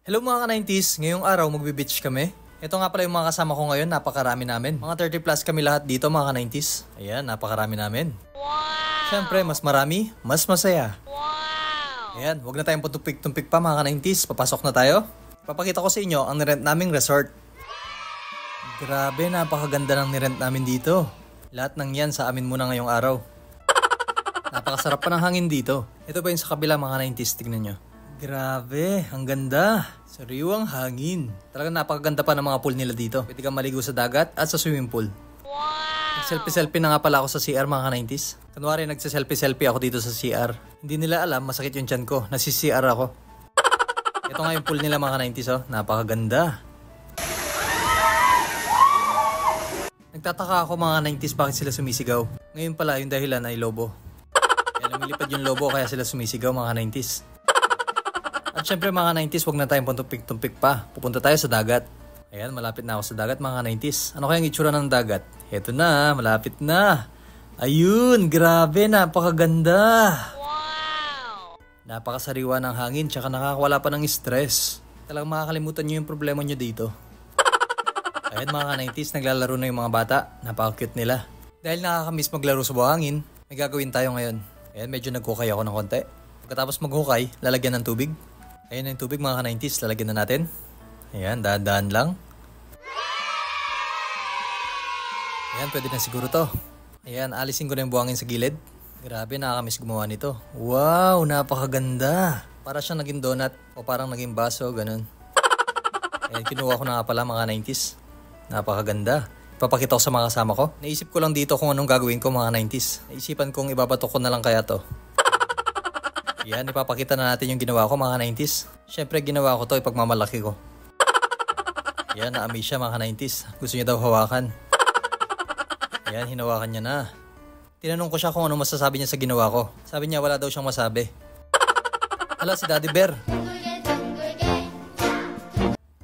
Hello mga ka-90s, ngayong araw magbe-beach kami. Ito nga pala yung mga kasama ko ngayon, napakarami namin. Mga 30 plus kami lahat dito mga ka-90s. Ayan, napakarami namin. Wow! Siyempre, mas marami, mas masaya. Wow! Ayan, wag na tayong tumpik-tumpik pa mga ka-90s, papasok na tayo. Papakita ko sa inyo ang nirent naming resort. Grabe, napakaganda ng nirent namin dito. Lahat ng yan sa amin muna ngayong araw. Napakasarap pa ng hangin dito. Ito pa yung sa kabila mga ka-90s, tignan nyo. Grabe, ang ganda. Sariwang hangin. Talagang napakaganda pa ng mga pool nila dito. Pwede kang maligo sa dagat at sa swimming pool. Wow! Nag-selfie-selfie na nga pala ako sa CR mga ka-90s. Kunwari nagsa-selfie-selfie ako dito sa CR. Hindi nila alam, masakit yung tiyan ko. Nasi-CR ako. Ito nga yung pool nila mga ka-90s oh. Napakaganda. Nagtataka ako mga 90s bakit sila sumisigaw. Ngayon pala yung dahilan ay lobo. Kaya lumilipad yung lobo kaya sila sumisigaw mga 90s. At syempre mga 90s, wag na tayong tumpik-tumpik pa. Pupunta tayo sa dagat. Ayan, malapit na ako sa dagat mga 90s. Ano kayang itsura ng dagat? Heto na, malapit na. Ayun, grabe, napakaganda. Wow! Napakasariwa ng hangin, tsaka nakakawala pa ng stress. Talagang makakalimutan nyo yung problema nyo dito. Ayan mga 90s, naglalaro na yung mga bata. Napaka-cute nila. Dahil nakakamiss maglaro sa buhangin, may gagawin tayo ngayon. Ayan, medyo nagkukay ako ng konti. Pagkatapos maghukay, lalagyan ng tubig. Ayan yung tubig mga ka-90s, lalagyan na natin. Ayan, dahan-dahan lang. Ayan, pwede na siguro to. Ayan, alisin ko na yung buhangin sa gilid. Grabe, nakakamiss gumawa nito. Wow, napakaganda. Para siyang naging donut o parang naging baso, ganun. Ayan, kinuha ko na nga pala mga 90s. Napakaganda. Ipapakita ko sa mga kasama ko. Naisip ko lang dito kung anong gagawin ko mga 90s. Naisipan kong ibabatok ko na lang kaya to. Yan, ipapakita na natin yung ginawa ko mga 90s. Siyempre, ginawa ko to ipagmamalaki ko. Yan, na-amaze siya mga 90s. Gusto niya daw hawakan. Yan, hinawakan niya na. Tinanong ko siya kung ano masasabi niya sa ginawa ko. Sabi niya, wala daw siyang masabi. Hala, si Daddy Bear.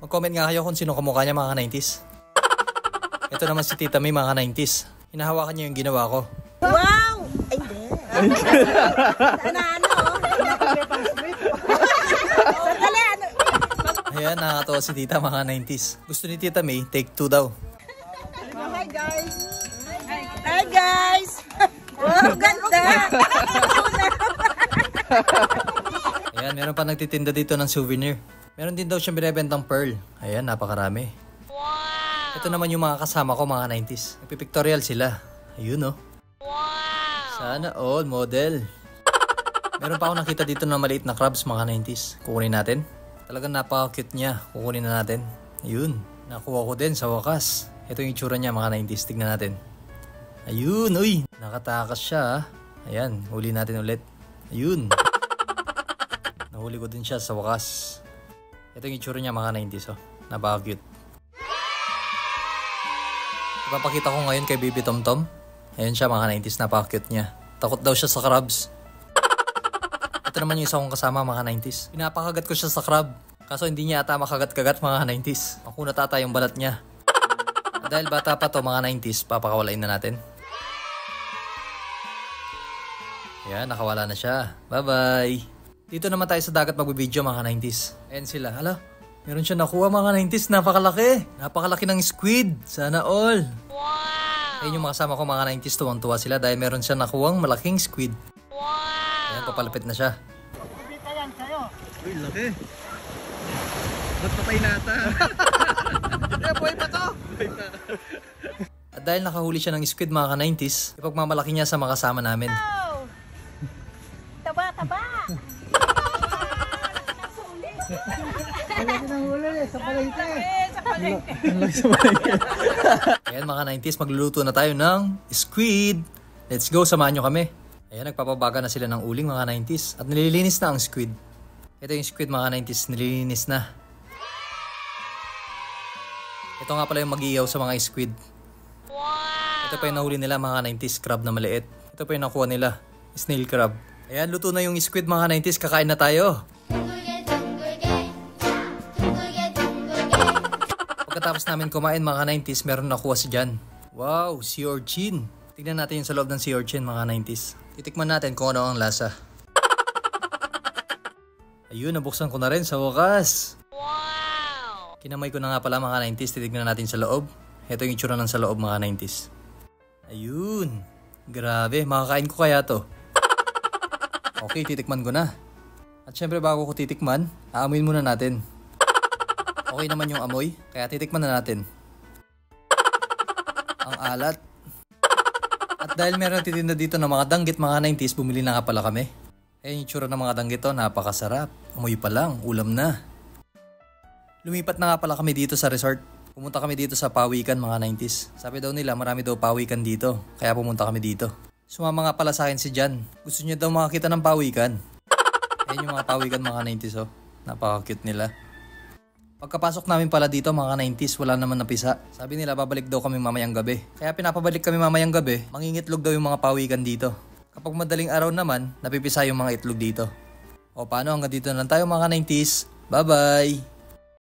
Mag-comment nga kayo kung sino kamukha niya mga 90s. Ito naman si Tita May mga 90s. Hinahawakan niya yung ginawa ko. Wow! Ay, hindi. Ayan, nakakatawa si Tita mga 90s. Gusto ni Tita May, take 2 daw. Hi guys! Hi guys! Wow, ganda! Ayan, meron pa nagtitinda dito ng souvenir. Meron din daw siyang binibentang pearl. Ayan, napakarami. Wow! Ito naman yung mga kasama ko mga 90s. Nagpipictorial sila. Ayun oh. Wow! Sana all model. Meron pa ako nakita dito na maliit na crabs mga 90s. Kukunin natin. Talagang napaka-cute niya. Kukunin na natin. Ayun. Nakuha ko din sa wakas. Ito yung itsura niya mga 90s. Tignan natin. Ayun. Uy. Nakatakas siya. Ayan. Huli natin ulit. Ayun. Nahuli ko din siya sa wakas. Ito yung itsura niya mga 90s. Oh. Napaka-cute. Ipapakita ko ngayon kay Baby Tomtom. Ayun siya mga 90s. Napaka-cute niya. Takot daw siya sa crabs. Ito naman yung isa kong kasama mga 90s. Pinapakagat ko siya sa crab. Kaso hindi niya ata makagat-kagat mga 90s. Makunat ata yung balat niya. At dahil bata pa to mga 90s, papakawalain na natin. Ayan, nakawala na siya. Bye-bye. Dito naman tayo sa dagat magbibideo mga 90s. Ayan sila. Hala, meron siya nakuha mga 90s. Napakalaki. Napakalaki ng squid. Sana all. Wow! Ayan yung mga kasama ko mga 90s. Tuwang-tuwa sila dahil meron siya nakuhang malaking squid. Ayan, papalapit na siya. Ibita yan sa'yo. Uy, laki. Ba't patay nata? Buhay pa to. At dahil nakahuli siya ng squid mga ka-90s, ipagmamalaki niya sa mga kasama namin. Wow! Taba, taba! Lagi ng ulo sa palengke. Sa palengke. Ayan mga 90s, magluluto na tayo ng squid. Let's go, samahan nyo kami. Ayan, nagpapabaga na sila ng uling mga 90s. At nililinis na ang squid. Ito yung squid mga 90s, nililinis na. Ito nga pala yung mag-iiyaw sa mga squid. Wow! Ito pa yung nahuli nila mga 90s crab na maliit. Ito pa yung nakuha nila, snail crab. Ayan, luto na yung squid mga 90s, kakain na tayo. Pagkatapos namin kumain mga 90s, meron nakuha si Jan. Wow, sea urchin. Tignan natin yung sa loob ng sea urchin mga 90s. Titikman natin kung ano ang lasa. Ayun, nabuksan ko na rin sa wakas. Wow! Kinamay ko na nga pala mga 90s, titignan natin sa loob. Ito yung itsura ng sa loob mga 90s. Ayun. Grabe, makakain ko kaya to. Okay, titikman ko na. At syempre bago ko titikman, aamuin muna natin. Okay naman yung amoy, kaya titikman na natin. Ang alat. At dahil meron titinda dito ng mga danggit mga 90s, bumili na nga pala kami. Yung itsura ng mga danggit to, napakasarap. Amoy pa lang, ulam na. Lumipat na nga pala kami dito sa resort. Pumunta kami dito sa Pawikan mga 90s. Sabi daw nila marami daw pawikan dito, kaya pumunta kami dito. Sumama nga pala sa akin si Jan. Gusto niya daw makakita ng pawikan. Ayun yung mga pawikan mga 90s oh. Napaka-cute nila. Pagkapasok namin pala dito mga 90s, wala naman napisa. Sabi nila babalik daw kami mamayang gabi. Kaya pinapabalik kami mamayang gabi, mangingitlog daw yung mga pawikan dito. Kapag madaling araw naman, napipisa yung mga itlog dito. O paano, hanggang dito na lang tayo mga 90s. Bye-bye!